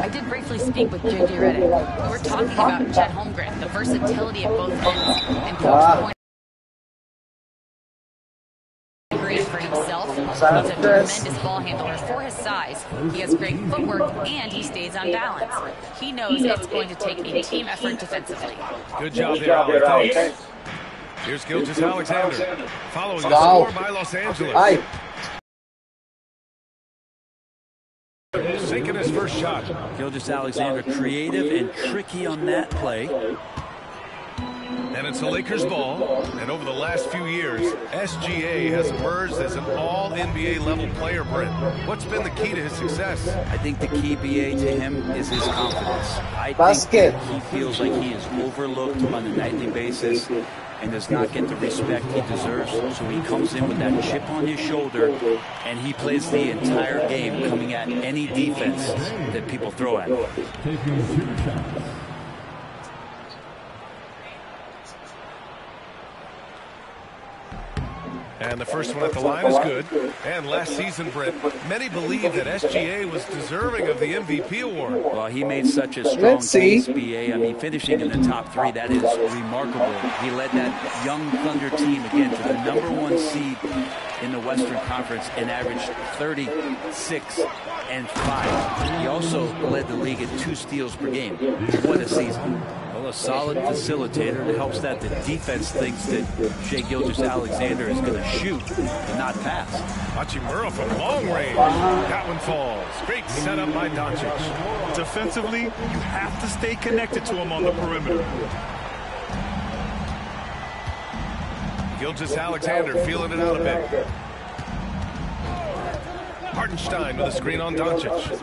I did briefly speak with J.J. Redick. We're talking about Chet Holmgren, the versatility at both ends, and Coach pointed great for himself. He's a tremendous ball handler for his size. He has great footwork, and he stays on balance. He knows it's going to take a team effort defensively. Good job there, Alex. Thanks. Here's Gilgeous-Alexander, following the score by Los Angeles. Sinking his first shot. Gilgeous-Alexander creative and tricky on that play. And it's the Lakers ball. And over the last few years, SGA has emerged as an all-NBA level player, Brent. What's been the key to his success? I think the key, BA, to him is his confidence. I think he feels like he is overlooked on a nightly basis and does not get the respect he deserves. So he comes in with that chip on his shoulder, and he plays the entire game coming at any defense that people throw at him. And the first one at the line is good. And last season, Brent, many believe that SGA was deserving of the MVP award. Well, he made such a strong case, BA. I mean, finishing in the top three, that is remarkable. He led that young Thunder team again to the #1 seed in the Western Conference and averaged 36 and 5. He also led the league at 2 steals per game. What a season. Well, a solid facilitator. It helps that the defense thinks that Shai Gilgeous-Alexander is going to shoot and not pass. Hachimura from long range. That one falls. Great setup by Doncic. Defensively, you have to stay connected to him on the perimeter. Gilgeous-Alexander feeling it out a bit. Hartenstein with a screen on Doncic.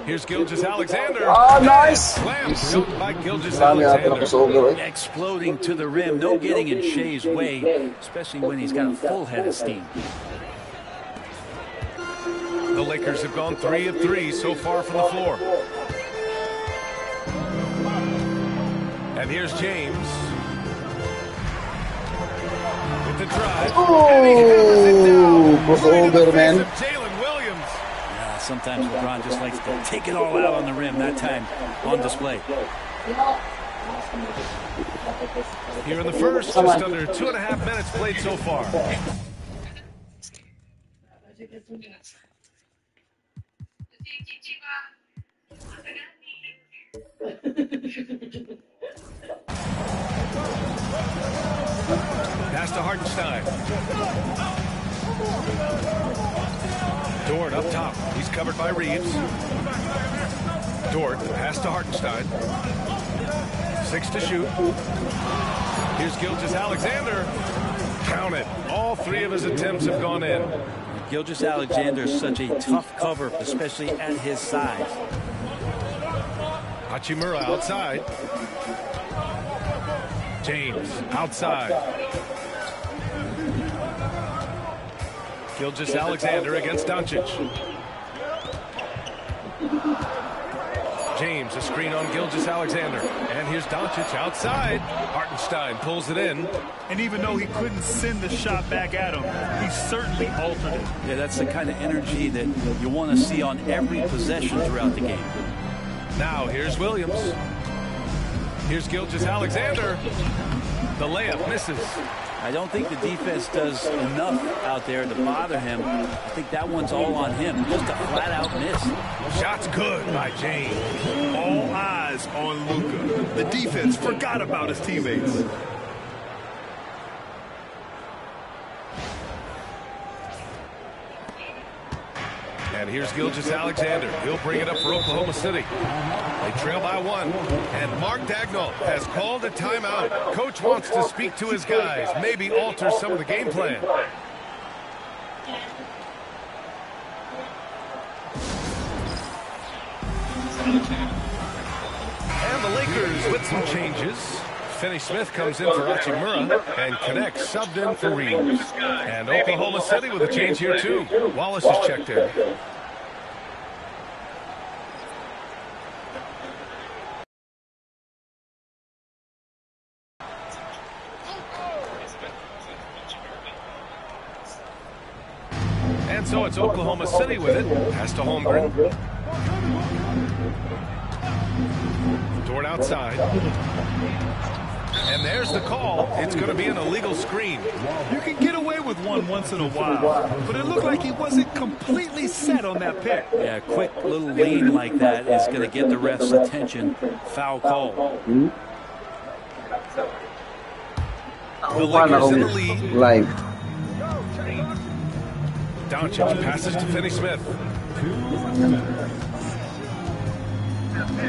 Here's Gilgeous-Alexander. Oh, nice. Slam built by Gilgeous-Alexander. Exploding to the rim. No getting in Shai's way, especially when he's got a full head of steam. The Lakers have gone 3 of 3 so far from the floor. And here's James. With the drive. Oh, was older, man. Jalen Williams. Yeah, sometimes LeBron just likes to take it all out on the rim. That time on display. Here in the first, just under 2.5 minutes played so far. Pass to Hartenstein. Dort up top. He's covered by Reeves. Dort, pass to Hartenstein. 6 to shoot. Here's Gilgeous-Alexander. Count it. All 3 of his attempts have gone in. Gilgeous-Alexander is such a tough cover, especially at his size. Hachimura outside. James outside. Gilgeous-Alexander against Doncic. James, a screen on Gilgeous-Alexander. And here's Doncic outside. Hartenstein pulls it in. And even though he couldn't send the shot back at him, he certainly altered it. Yeah, that's the kind of energy that you want to see on every possession throughout the game. Now here's Williams. Here's Gilgeous-Alexander. The layup misses. I don't think the defense does enough out there to bother him. I think that one's all on him. Just a flat-out miss. Shot's good by James. All eyes on Luka. The defense forgot about his teammates. And here's Gilgeous-Alexander. He'll bring it up for Oklahoma City. They trail by 1. And Mark Daigneault has called a timeout. Coach wants to speak to his guys, maybe alter some of the game plan. And the Lakers with some changes. Finney-Smith comes in for Hachimura, and connects subbed in for Reeves. And Oklahoma City with a change here too. Wallace is checked in. And so it's Oklahoma City with it. Pass to Holmgren. Dort outside. And there's the call. It's going to be an illegal screen. You can get away with one once in a while, but it looked like he wasn't completely set on that pick. Yeah, a quick little lean like that is going to get the ref's attention. Foul call. The Lakers in the lead. Live. Doncic passes to Finney-Smith.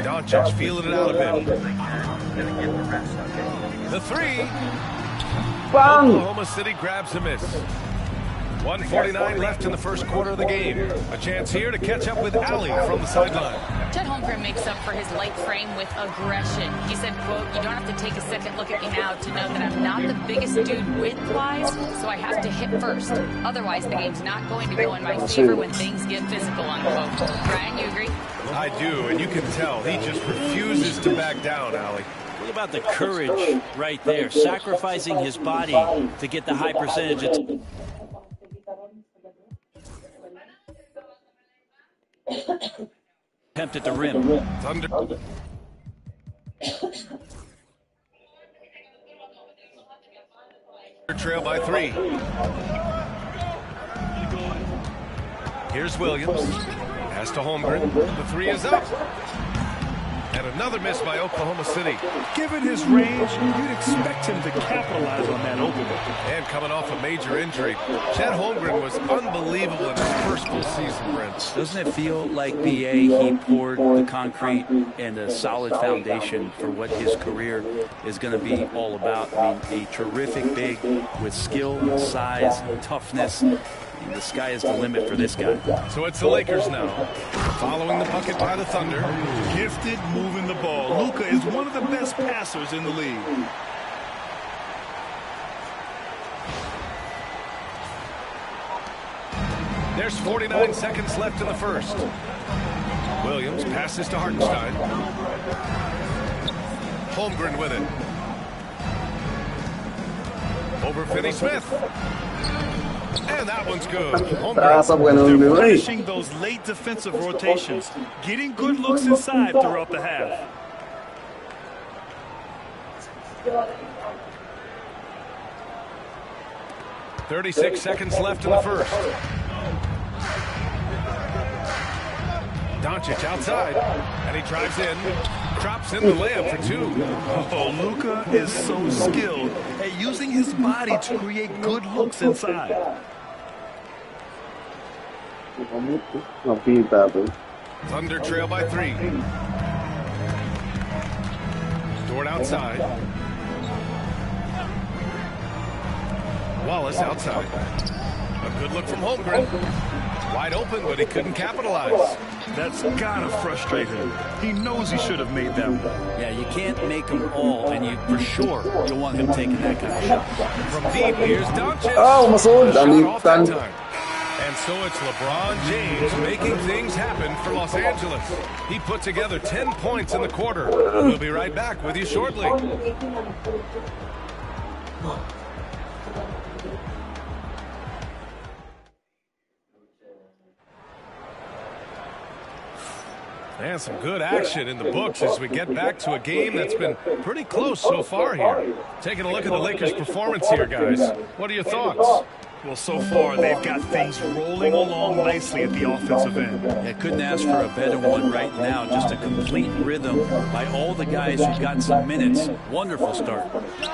Doncic feeling it out a bit. The three. Bang! Oklahoma City grabs a miss. 1:49 left in the first quarter of the game. A chance here to catch up with Allie from the sideline. Chet Holmgren makes up for his light frame with aggression. He said, quote, "You don't have to take a second look at me now to know that I'm not the biggest dude width-wise, so I have to hit first. Otherwise, the game's not going to go in my favor when things get physical," unquote. Brian, you agree? I do, and you can tell he just refuses to back down, Allie. What about the courage right there? Sacrificing his body to get the high percentage. Attempt at the rim. Thunder. Trail by 3. Here's Williams. Pass to Holmgren. The 3 is up. And another miss by Oklahoma City. Given his range, you'd expect him to capitalize on that opening. And coming off a major injury, Chet Holmgren was unbelievable in his first full season, Brent. Doesn't it feel like BA, he poured the concrete and a solid foundation for what his career is going to be all about? I mean, a terrific big with skill, size, toughness. The sky is the limit for this guy. So it's the Lakers now. Following the bucket by the Thunder. Gifted moving the ball. Luka is one of the best passers in the league. There's 49 seconds left in the first. Williams passes to Hartenstein. Holmgren with it. Over Finney-Smith. And that one's good. They're punishing those late defensive rotations, getting good looks inside throughout the half. .36 seconds left in the first. Doncic outside, and he drives in, drops in the layup for 2. Oh, Luka is so skilled at using his body to create good looks inside. Thunder trail by 3. Dort outside. Wallace outside. A good look from Holmgren. Wide open, but he couldn't capitalize. That's gotta frustrate him. He knows he should have made that one. Yeah, you can't make them all, and you for sure you'll want him taking that kind of shot. From deep, here's Doncic. Oh, Masood. And so it's LeBron James making things happen for Los Angeles. He put together 10 points in the quarter. We'll be right back with you shortly. And some good action in the books as we get back to a game that's been pretty close so far here. Taking a look at the Lakers' performance here, guys. What are your thoughts? Well, so far, they've got things rolling along nicely at the offensive end. Yeah, couldn't ask for a better one right now. Just a complete rhythm by all the guys who've got some minutes. Wonderful start.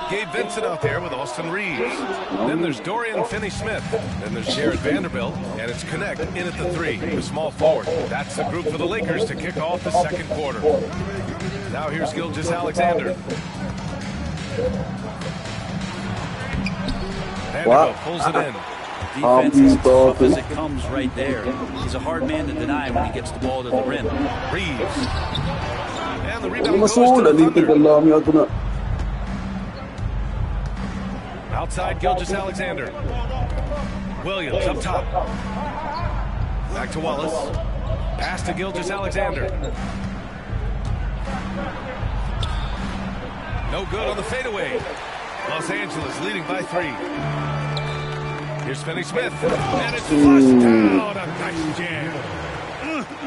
Gabe Vincent out there with Austin Reeves. Then there's Dorian Finney-Smith. Then there's Jared Vanderbilt. And it's Connect in at the 3, the small forward. That's the group for the Lakers to kick off the second quarter. Now here's Gilgeous-Alexander. Vanderbilt pulls it in. Defense is tough as it comes right there. He's a hard man to deny when he gets the ball to the rim. Reeves. And the rebound goes to the Thunder. Outside Gilgeous-Alexander. Williams up top. Back to Wallace. Pass to Gilgeous-Alexander. No good on the fadeaway. Los Angeles leading by 3. Here's Finney-Smith. And it's flushed down. A nice jam.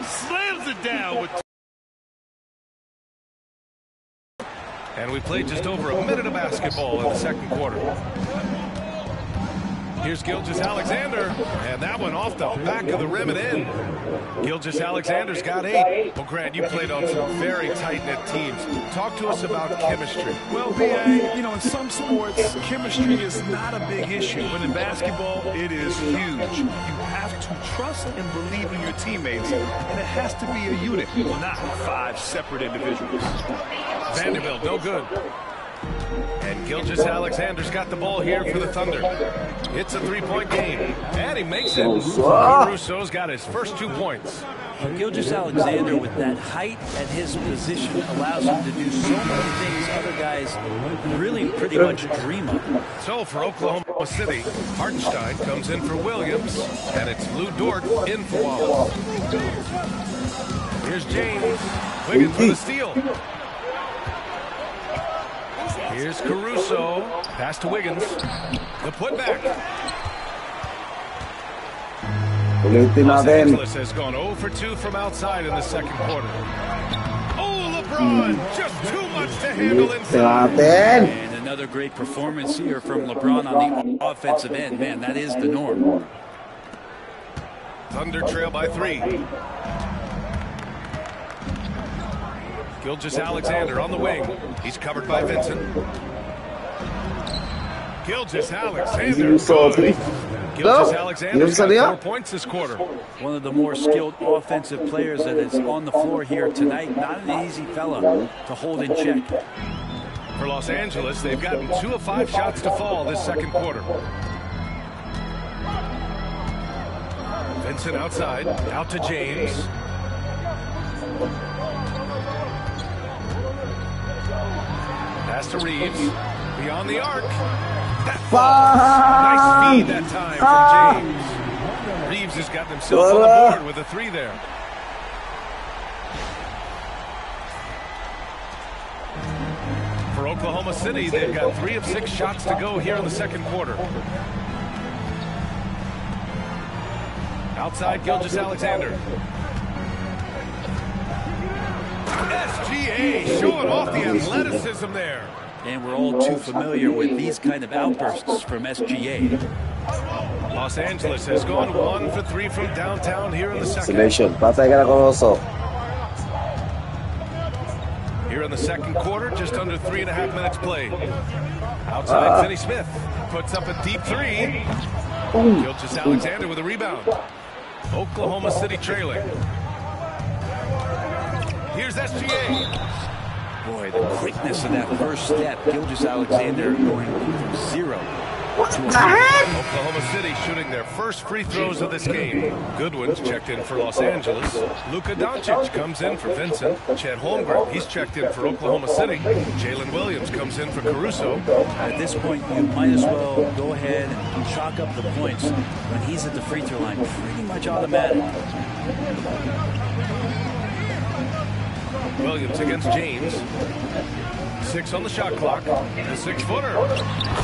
Slams it down with And we played just over a minute of basketball in the second quarter. Here's Gilgeous-Alexander, and that one off the back of the rim and in. Gilgeous-Alexander's got 8. Well, Grant, you played on some very tight-knit teams. Talk to us about chemistry. Well, B.A., you know, in some sports, chemistry is not a big issue, but in basketball, it is huge. You have to trust and believe in your teammates, and it has to be a unit, not 5 separate individuals. Vanderbilt, no good. And Gilgeous-Alexander's got the ball here for the Thunder. It's a 3-point game, and he makes it. Caruso's got his first 2 points. Gilgeous-Alexander, with that height at his position, allows him to do so many things other guys really pretty much dream of. So for Oklahoma City, Hartenstein comes in for Williams, and it's Lou Dort in for Wallace. Here's James. Wiggins for the steal. Here's Caruso. Pass to Wiggins. The putback. Los Angeles has gone 0 for 2 from outside in the second quarter. Oh, LeBron, just too much to handle inside. And another great performance here from LeBron on the offensive end. Man, that is the norm. Thunder trail by 3. Gilgeous-Alexander on the wing. He's covered by Vincent. Gilgeous-Alexander. Gilgeous-Alexander's got 4 points this quarter. One of the more skilled offensive players that is on the floor here tonight. Not an easy fella to hold in check. For Los Angeles, they've gotten 2 of 5 shots to fall this second quarter. Vincent outside, out to James. Pass to Reeves, beyond the arc. That nice feed that time from James. Reeves has gotten himself on the board with a 3 there. For Oklahoma City, they've got 3 of 6 shots to go here in the second quarter. Outside, Gilgeous-Alexander. SGA showing off the athleticism there. And we're all too familiar with these kind of outbursts from SGA. Los Angeles has gone 1 for 3 from downtown here in the second. Here in the second quarter, just under 3.5 minutes played. Outside, Finney Smith puts up a deep 3. Gilgeous-Alexander with a rebound. Oklahoma City trailing. Here's SGA. Boy, the quickness of that first step. Gilgeous-Alexander going from 0 to 100. Oklahoma City shooting their first free throws of this game. Goodwin's checked in for Los Angeles. Luka Doncic comes in for Vincent. Chet Holmgren, he's checked in for Oklahoma City. Jalen Williams comes in for Caruso. At this point, you might as well go ahead and chalk up the points when he's at the free throw line. Pretty much automatic. Williams against James. 6 on the shot clock. The 6-footer.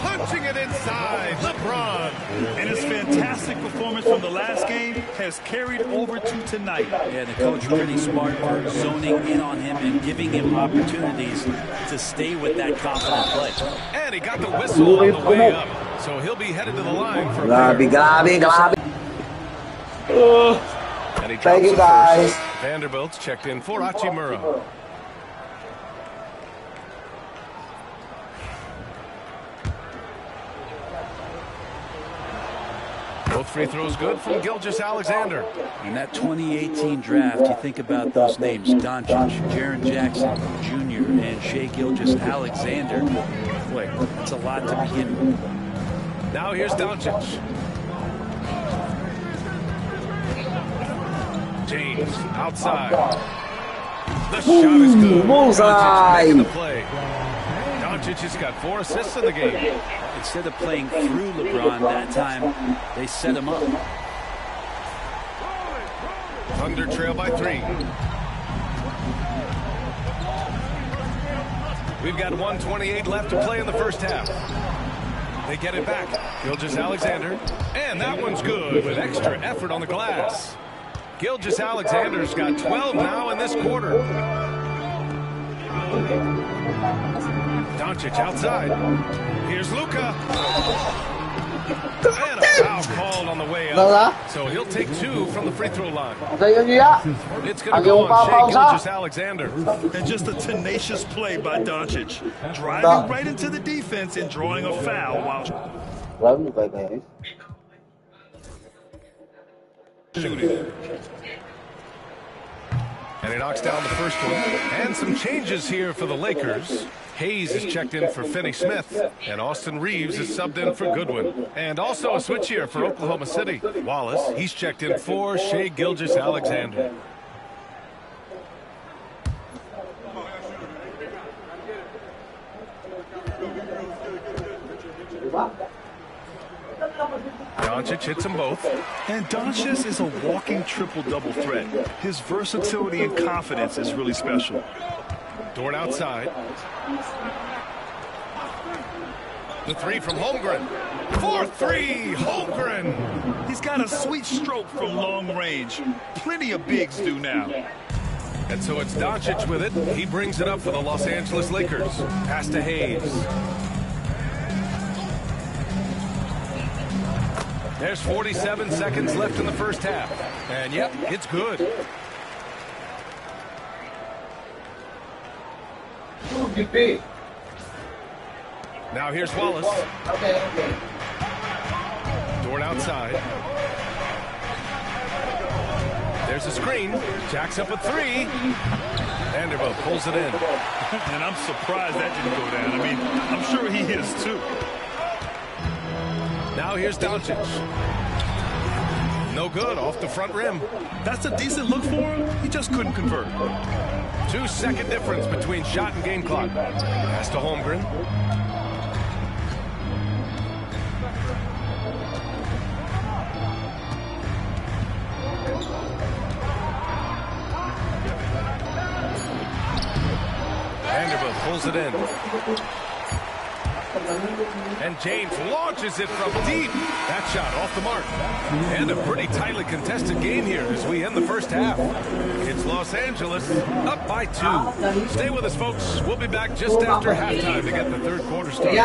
Punching it inside. LeBron. And his fantastic performance from the last game has carried over to tonight. Yeah, the coach pretty smart for zoning in on him and giving him opportunities to stay with that confident play. And he got the whistle on the way up. So he'll be headed to the line for Thank you, guys. Vanderbilt's checked in for Hachimura. Both free throws good from Gilgeous-Alexander. In that 2018 draft, you think about those names: Doncic, Jaren Jackson Jr., and Shai Gilgeous-Alexander. Boy, that's a lot to begin with. Now here's Doncic. James outside. The shot is good. Doncic the play. Doncic has got 4 assists in the game. Instead of playing through LeBron that time, they set him up. Thunder trail by 3. We've got 1:28 left to play in the first half. They get it back. Gilgeous-Alexander. And that one's good with extra effort on the glass. Gilgeous-Alexander's got 12 now in this quarter. Doncic outside. Here's Luka. And a foul called on the way up. So he'll take 2 from the free throw line. It's going to go on Shai Gilgeous-Alexander. And just a tenacious play by Doncic. Driving right into the defense and drawing a foul while shooting. And he knocks down the first one. And some changes here for the Lakers. Hayes is checked in for Finney-Smith, and Austin Reeves is subbed in for Goodwin. And also a switch here for Oklahoma City. Wallace, he's checked in for Shai Gilgeous-Alexander. Doncic hits them both. And Doncic is a walking triple-double threat. His versatility and confidence is really special. Dort outside. The 3 from Holmgren. 4-3, Holmgren. He's got a sweet stroke from long range. Plenty of bigs do now. And so it's Doncic with it. He brings it up for the Los Angeles Lakers. Pass to Hayes. There's 47 seconds left in the first half. And yep, it's good. Now here's Wallace. Dort outside. There's a screen. Jacks up a 3. Vanderbilt pulls it in. And I'm surprised that didn't go down. I mean, I'm sure he is too. Now here's Doncic. No good, off the front rim. That's a decent look for him. He just couldn't convert. 2-second difference between shot and game clock. Pass to Holmgren. Vanderbilt pulls it in. And James launches it from deep. That shot off the mark. And a pretty tightly contested game here as we end the first half. It's Los Angeles up by 2. Stay with us, folks. We'll be back just after halftime to get the third quarter started.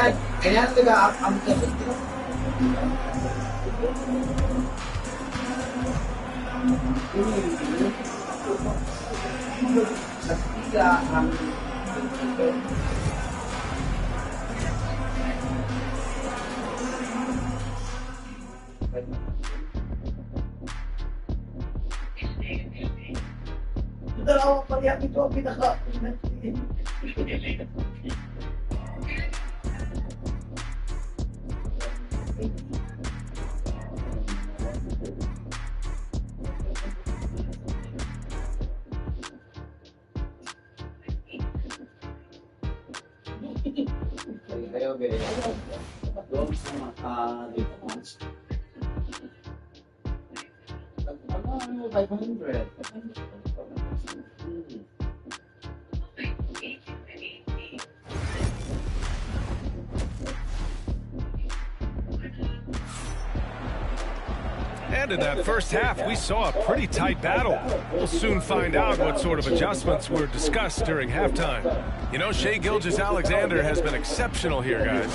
And in that first half, we saw a pretty tight battle. We'll soon find out what sort of adjustments were discussed during halftime. You know, Shai Gilgeous-Alexander has been exceptional here, guys.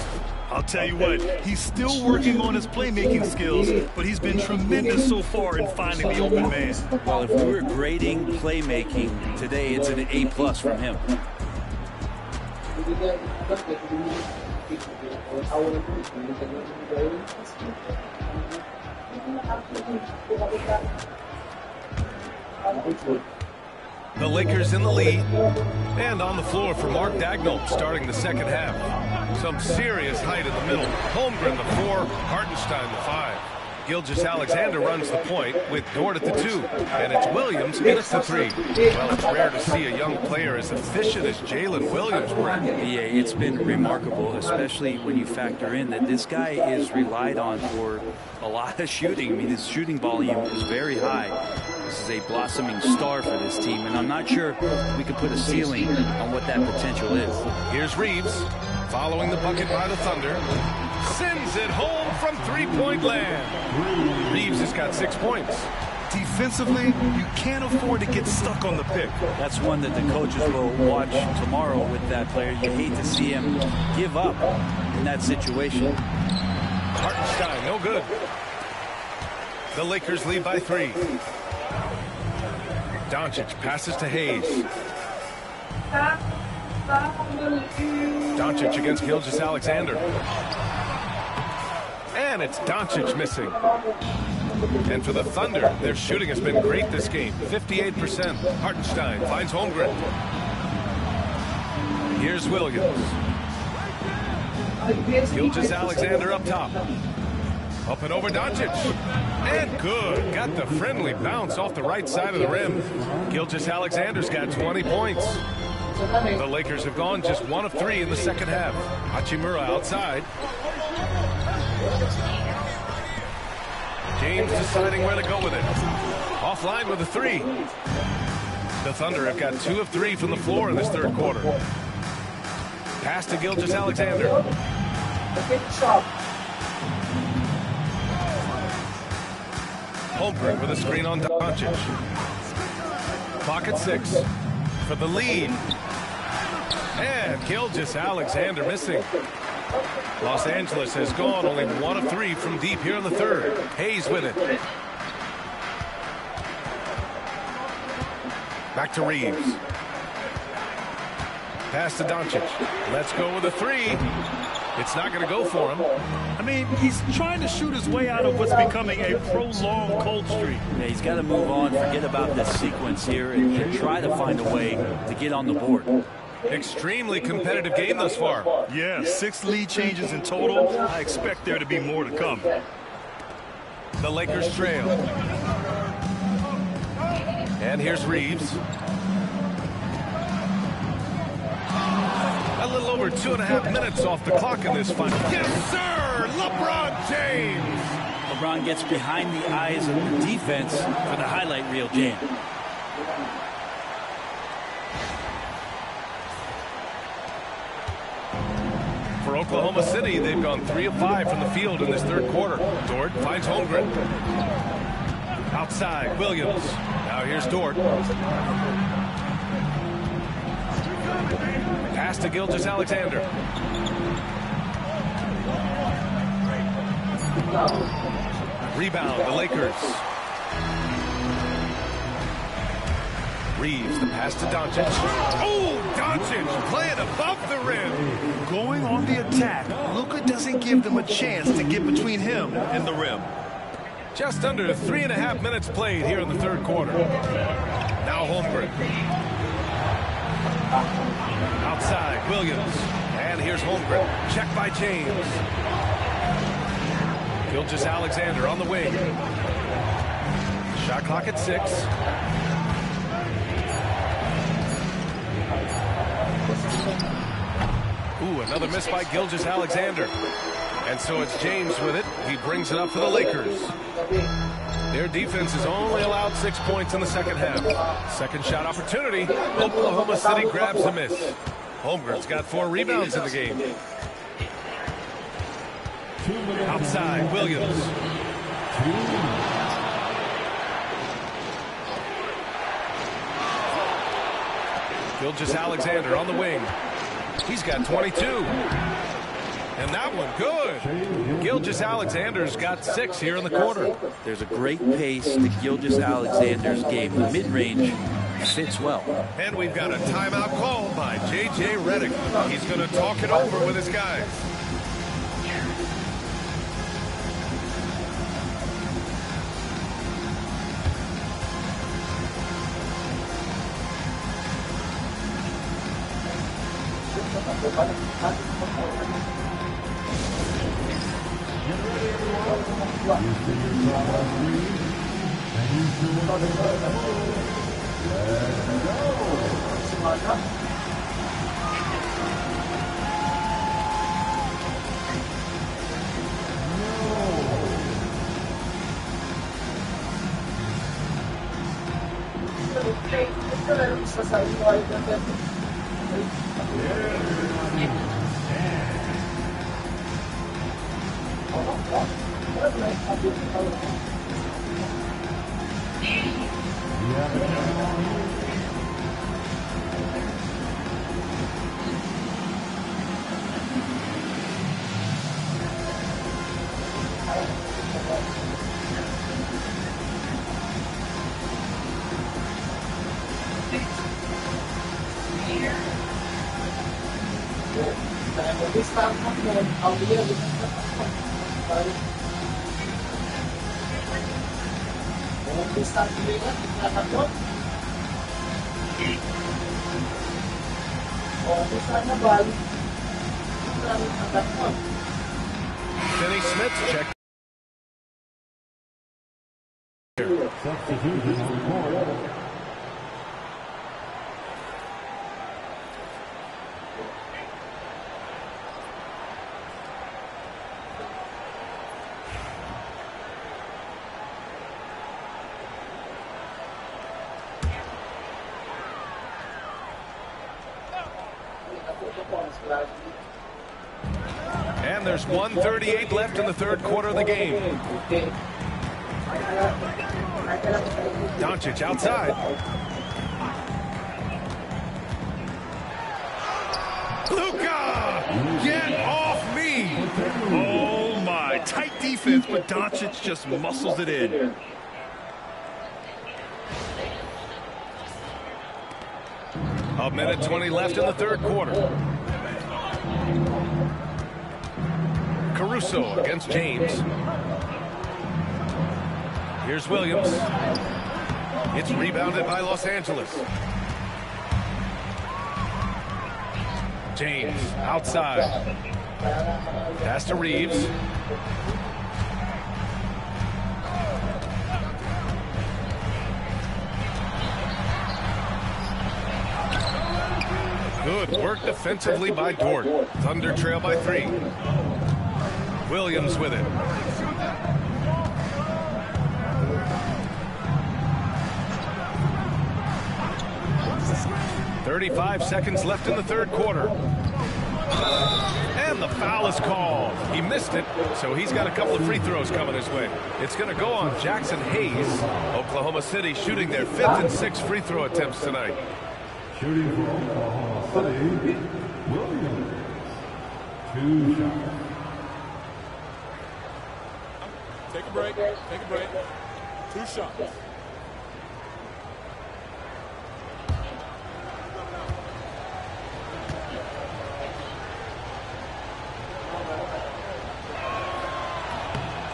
I'll tell you what, he's still working on his playmaking skills, but he's been tremendous so far in finding the open man. Well, if we were grading playmaking today, it's an A+ from him. The Lakers in the lead, and on the floor for Mark Daigneault starting the second half. Some serious height in the middle. Holmgren the 4, Hartenstein the 5. Gilgeous-Alexander runs the point with Dort at the 2, and it's Williams in at the 3. Well, it's rare to see a young player as efficient as Jalen Williams were. Yeah, it's been remarkable, especially when you factor in that this guy is relied on for a lot of shooting. I mean, his shooting volume is very high. This is a blossoming star for this team, and I'm not sure we could put a ceiling on what that potential is. Here's Reeves, following the bucket by the Thunder. Sends it home from three-point land. Reeves has got 6 points. Defensively, you can't afford to get stuck on the pick. That's one that the coaches will watch tomorrow with that player. You hate to see him give up in that situation. Hartenstein, no good. The Lakers lead by 3. Doncic passes to Hayes. Doncic against Gilgeous-Alexander. And it's Doncic missing. And for the Thunder, their shooting has been great this game. 58%. Hartenstein finds Holmgren. Here's Williams. Gilgeous-Alexander up top. Up and over Doncic. And good. Got the friendly bounce off the right side of the rim. Gilgeous-Alexander's got 20 points. The Lakers have gone just 1 of 3 in the second half. Hachimura outside. James deciding where to go with it. Offline with a 3. The Thunder have got 2 of 3 from the floor in this third quarter. Pass to Gilgeous-Alexander. Holmgren with a screen on Doncic. Clock at 6 for the lead. And Gilgeous-Alexander missing. Los Angeles has gone only 1 of 3 from deep here in the third. Hayes with it. Back to Reeves. Pass to Doncic. Let's go with a 3. It's not going to go for him. I mean, he's trying to shoot his way out of what's becoming a prolonged cold streak. Yeah, he's got to move on, forget about this sequence here, and try to find a way to get on the board. Extremely competitive game thus far. Yeah, 6 lead changes in total. I expect there to be more to come. The Lakers trail. And here's Reeves. A little over 2.5 minutes off the clock in this fight. Yes, sir! LeBron James! LeBron gets behind the eyes of the defense for the highlight reel jam. For Oklahoma City, they've gone 3 of 5 from the field in this third quarter. Dort finds Holmgren. Outside, Williams. Now here's Dort. Pass to Gilgeous-Alexander. Rebound, the Lakers. Reeves, the pass to Doncic. Oh, Doncic playing above the rim. Going on the attack, Luka doesn't give them a chance to get between him and the rim. Just under 3.5 minutes played here in the third quarter. Now Holmgren. Outside, Williams. And here's Holmgren. Check by James. Gilgeous-Alexander on the wing. Shot clock at 6. Ooh, another miss by Gilgeous-Alexander. And so it's James with it. He brings it up for the Lakers. Their defense has only allowed 6 points in the second half. Second shot opportunity. Oklahoma City grabs the miss. Holmgren's got 4 rebounds in the game. Outside, Williams. Gilgeous-Alexander on the wing. He's got 22. And that one good. Gilgeous-Alexander's got 6 here in the quarter. There's a great pace to Gilgeous-Alexander's game. The mid-range fits well. And we've got a timeout called by J.J. Redick. He's going to talk it over with his guys. Finney Smith's check. Substitution on the court. And there's 1:38 left in the third quarter of the game. Doncic outside. Luka! Get off me! Oh, my. Tight defense, but Doncic just muscles it in. A minute 20 left in the third quarter. Caruso against James. Here's Williams. It's rebounded by Los Angeles. James outside. Pass to Reeves. Good work defensively by Dort. Thunder trail by 3. Williams with it. .35 seconds left in the third quarter. And the foul is called. He missed it, so he's got a couple of free throws coming his way. It's going to go on Jackson Hayes. Oklahoma City shooting their 5th and 6th free throw attempts tonight. Shooting for Oklahoma City, Williams. 2 shots. Take a break. Take a break. 2 shots.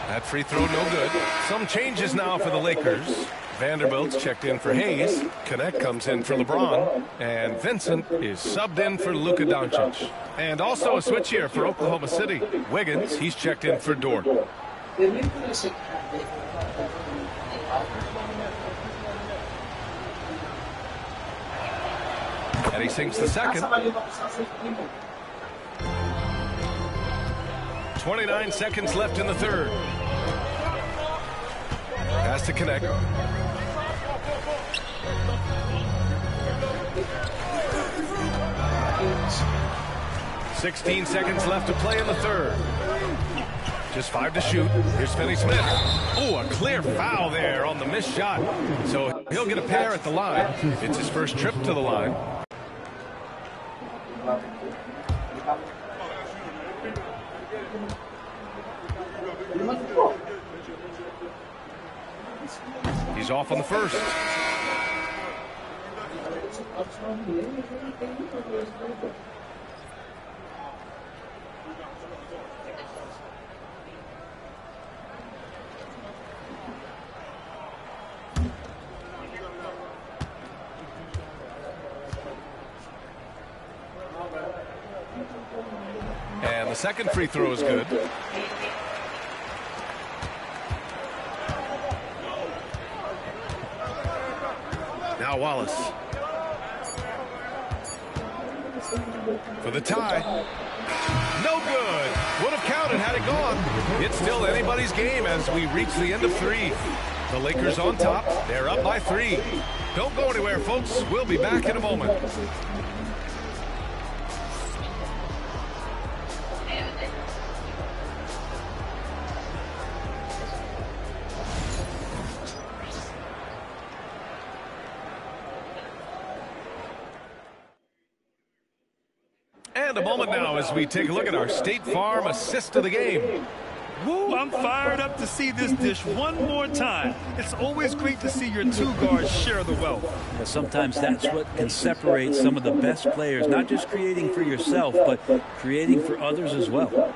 That free throw no good. Some changes now for the Lakers. Vanderbilt's checked in for Hayes. Connect comes in for LeBron. And Vincent is subbed in for Luka Doncic. And also a switch here for Oklahoma City. Wiggins, he's checked in for Dort. And he sinks the second. 29 seconds left in the third. Has to connect. 16 seconds left to play in the third. Just 5 to shoot. Here's Finney Smith. Oh, a clear foul there on the missed shot. So he'll get a pair at the line. It's his first trip to the line. He's off on the first. And the second free throw is good. Now Wallace. For the tie. No good. Would have counted had it gone. It's still anybody's game as we reach the end of 3. The Lakers on top. They're up by 3. Don't go anywhere, folks. We'll be back in a moment. And a moment now as we take a look at our State Farm assist of the game. Woo, I'm fired up to see this dish one more time. It's always great to see your two guards share the wealth. Yeah, sometimes that's what can separate some of the best players, not just creating for yourself, but creating for others as well.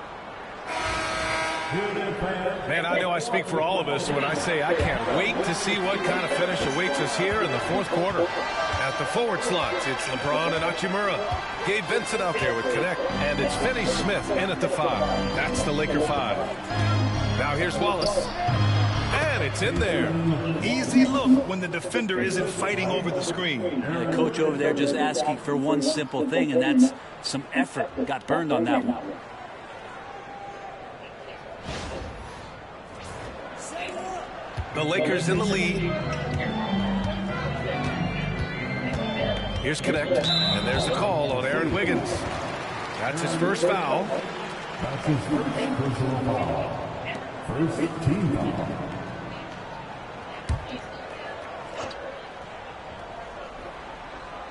Man, I know I speak for all of us when I say I can't wait to see what kind of finish awaits us here in the fourth quarter. At the forward slots, it's LeBron and Hachimura. Gabe Vincent out there with Connect. And it's Finney Smith in at the 5. That's the Laker 5. Now here's Wallace. And it's in there. Easy look when the defender isn't fighting over the screen. The coach over there just asking for one simple thing, and that's some effort. Got burned on that one. The Lakers in the lead. Here's Connect, and there's a call on Aaron Wiggins. That's his first foul. That's his first personal foul. First team foul.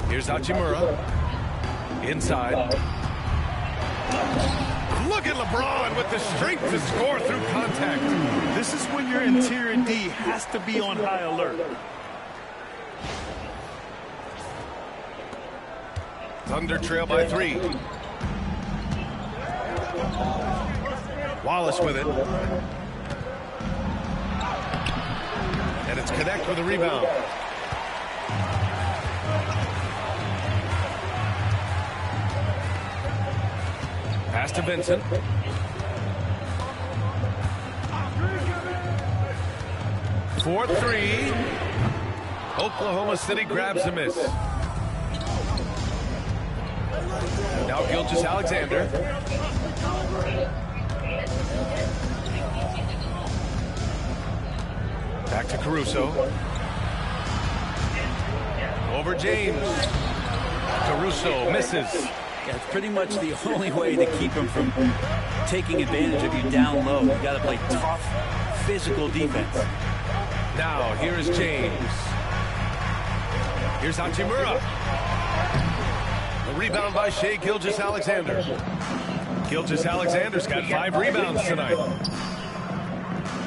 Here's Hachimura. Inside. Look at LeBron with the strength to score through contact. This is when your interior D has to be on high alert. Thunder trail by 3. Wallace with it. And it's Connect with a rebound. Pass to Vincent. For 3. Oklahoma City grabs a miss. Now Gilgeous-Alexander. Back to Caruso. Over James. Caruso misses. Yeah, it's pretty much the only way to keep him from taking advantage of you down low. You got to play tough, physical defense. Now here is James. Here's Hachimura. The rebound by Shai Gilgeous-Alexander. Gilgeous-Alexander's got 5 rebounds tonight.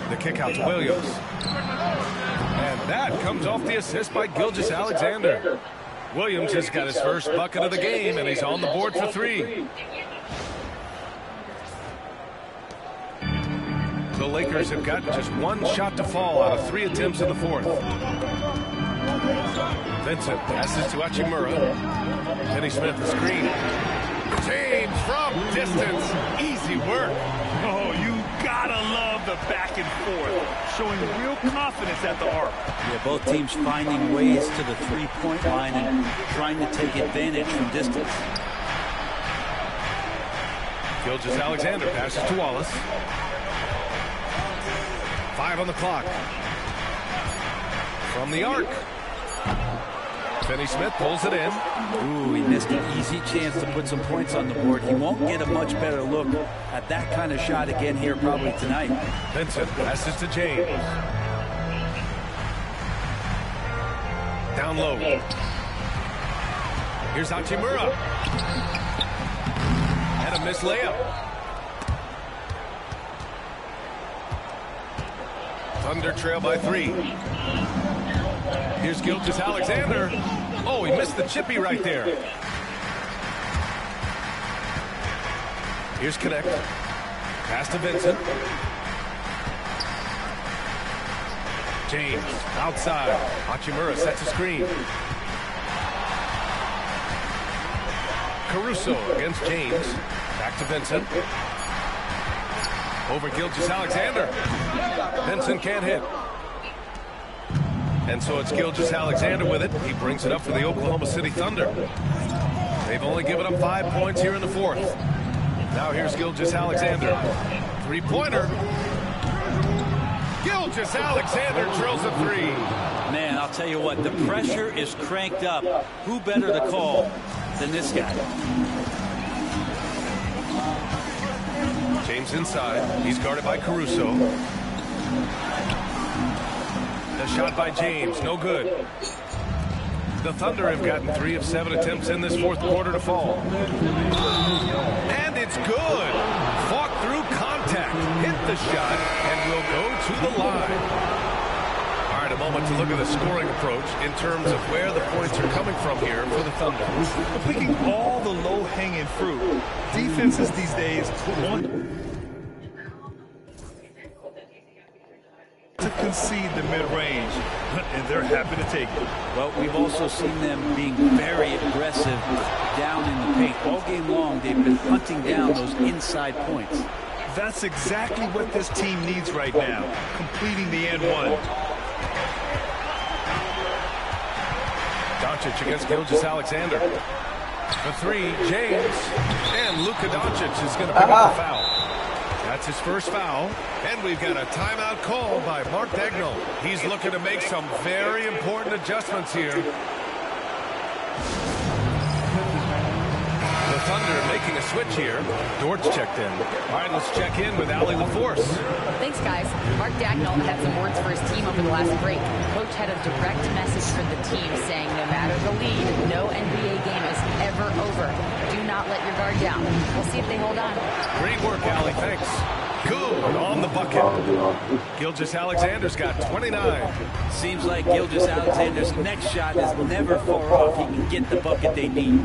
The kick out to Williams. And that comes off the assist by Gilgeous-Alexander. Williams has got his first bucket of the game, and he's on the board for 3. The Lakers have got just 1 shot to fall out of 3 attempts in the fourth. Vincent passes to Hachimura. Finney Smith, the screen. James from distance. Easy work. Oh, you gotta love the back and forth. Showing real confidence at the arc. Yeah, both teams finding ways to the three-point line and trying to take advantage from distance. Gilgeous-Alexander passes to Wallace. 5 on the clock. From the arc. Finney Smith pulls it in. Ooh, he missed an easy chance to put some points on the board. He won't get a much better look at that kind of shot again here probably tonight. Vincent passes to James. Down low. Here's Hachimura. And a missed layup. Thunder trail by 3. Here's Gilgeous-Alexander. Oh, he missed the chippy right there. Here's Connect. Pass to Vincent. James outside. Hachimura sets a screen. Caruso against James. Back to Vincent. Over Gilgeous-Alexander. Vincent can't hit. And so it's Gilgeous-Alexander with it. He brings it up for the Oklahoma City Thunder. They've only given up 5 points here in the fourth. Now here's Gilgeous-Alexander. 3-pointer. Gilgeous-Alexander drills a 3. Man, I'll tell you what, the pressure is cranked up. Who better to call than this guy? James inside. He's guarded by Caruso. The shot by James, no good. The Thunder have gotten 3 of 7 attempts in this fourth quarter to fall. And it's good. Fought through contact, hit the shot, and will go to the line. All right, a moment to look at the scoring approach in terms of where the points are coming from here for the Thunder. We're picking all the low-hanging fruit. Defenses these days want to concede the mid-range, and they're happy to take it. Well, we've also seen them being very aggressive down in the paint. All game long, they've been hunting down those inside points. That's exactly what this team needs right now, completing the and one. Doncic against Gilgeous-Alexander. The 3, James. And Luka Doncic is going to pick up the foul. That's his first foul. And we've got a timeout call by Mark Daigneault. He's looking to make some very important adjustments here. The Thunder making a switch here. Dort's checked in. All right, let's check in with Allie LaForce. Thanks, guys. Mark Daigneault had some words for his team over the last break. Coach had a direct message for the team saying no matter the lead, no NBA game is ever over. Do not let your guard down. We'll see if they hold on. Great work, Allie. Thanks. Good on the bucket. Gilgeous-Alexander's got 29. Seems like Gilgeous-Alexander's next shot is never far off. He can get the bucket they need.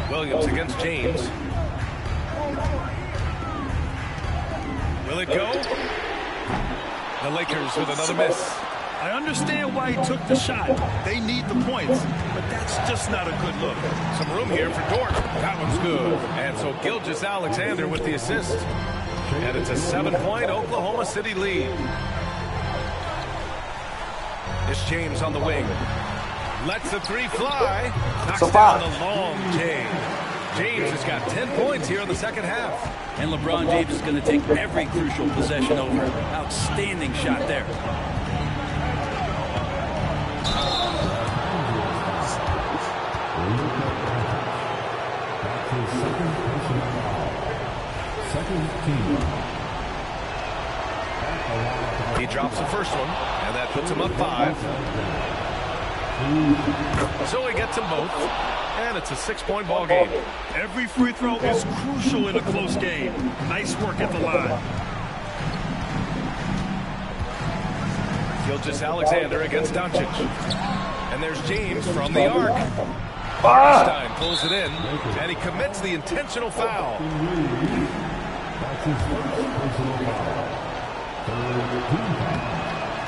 Williams against James. Will it go? The Lakers with another miss. I understand why he took the shot. They need the points, but that's just not a good look. Some room here for Dort. That one's good. And so Gilgeous-Alexander with the assist. And it's a 7-point Oklahoma City lead. It's James on the wing. Lets the 3 fly. Knocks down the long James. James has got 10 points here in the second half. And LeBron James is going to take every crucial possession over. Outstanding shot there. He drops the first one, and that puts him up 5. So he gets them both, and it's a 6-point ball game. Every free throw is crucial in a close game. Nice work at the line. Gilgeous-Alexander against Doncic. And there's James from the arc. Stein pulls it in, and he commits the intentional foul.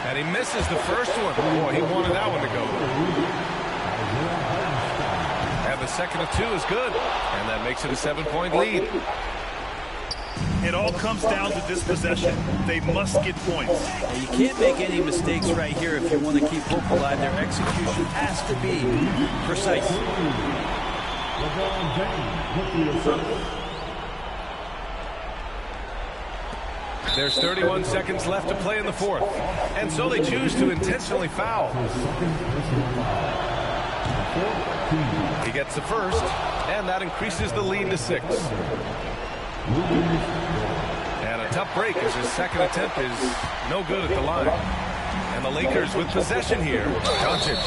And he misses the first one. Boy, he wanted that one to go. And the second of 2 is good. And that makes it a 7-point lead. It all comes down to this possession. They must get points. Now, you can't make any mistakes right here if you want to keep hope alive. Their execution has to be precise. There's 31 seconds left to play in the fourth. And so they choose to intentionally foul. He gets the first, and that increases the lead to 6. And a tough break as his second attempt is no good at the line. And the Lakers with possession here. Doncic.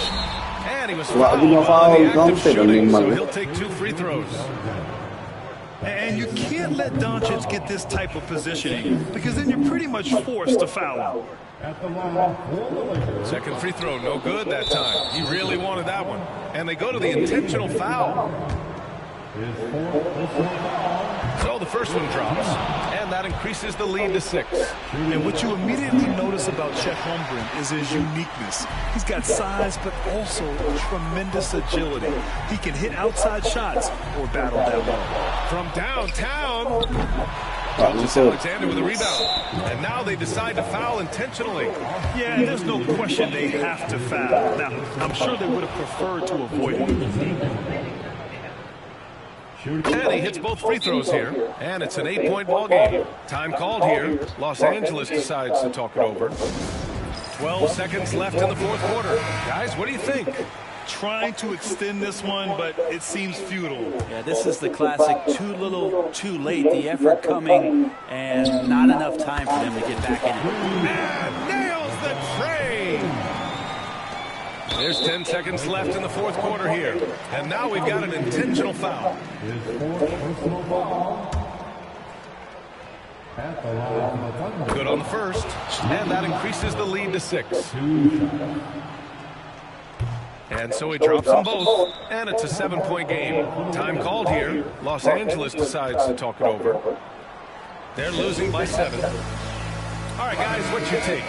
And he was fouled while in the act of shooting, so he'll take 2 free throws. And you can't let Doncic get this type of positioning because then you're pretty much forced to foul him. Second free throw, no good that time. He really wanted that one. And they go to the intentional foul. So the first one drops, and that increases the lead to 6. And what you immediately notice about Chet Holmgren is his uniqueness. He's got size, but also tremendous agility. He can hit outside shots or battle down low. From downtown, Gilgeous-Alexander with a rebound. And now they decide to foul intentionally. Yeah, there's no question they have to foul. Now, I'm sure they would have preferred to avoid it. And he hits both free throws here, and it's an 8-point ball game. Time called here. Los Angeles decides to talk it over. 12 seconds left in the fourth quarter. Guys, what do you think? Trying to extend this one, but it seems futile. Yeah, this is the classic too little, too late. The effort coming, and not enough time for them to get back in it. And nails the tray. There's 10 seconds left in the fourth quarter here. And now we've got an intentional foul. Good on the first. And that increases the lead to 6. And so he drops them both. And it's a 7-point game. Time called here. Los Angeles decides to talk it over. They're losing by 7. All right, guys, what's your take?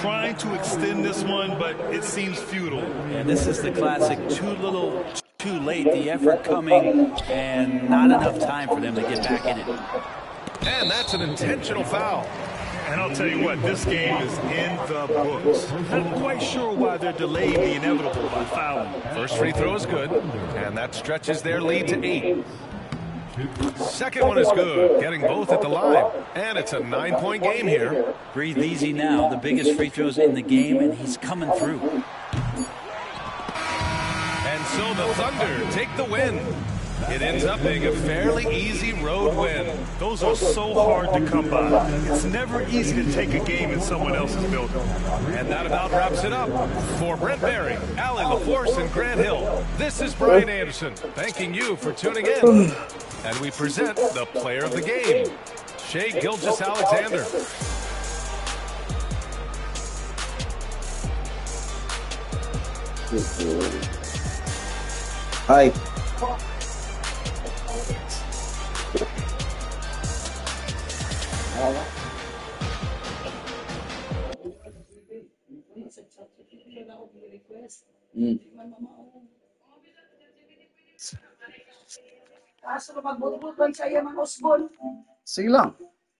Trying to extend this one, but it seems futile. And this is the classic too little, too late. The effort coming and not enough time for them to get back in it. And that's an intentional foul. And I'll tell you what, this game is in the books. Not quite sure why they're delaying the inevitable by fouling. First free throw is good, and that stretches their lead to 8. Second one is good, getting both at the line. And it's a 9-point game here. Breathe easy now. The biggest free throws in the game, and he's coming through. And so the Thunder take the win. It ends up being a fairly easy road win. Those are so hard to come by. It's never easy to take a game in someone else's building. And that about wraps it up. For Brent Barry, Allie LaForce, and Grant Hill, this is Brian Anderson, thanking you for tuning in. And we present the player of the game, Shai Gilgeous-Alexander. Hi. Sige lang.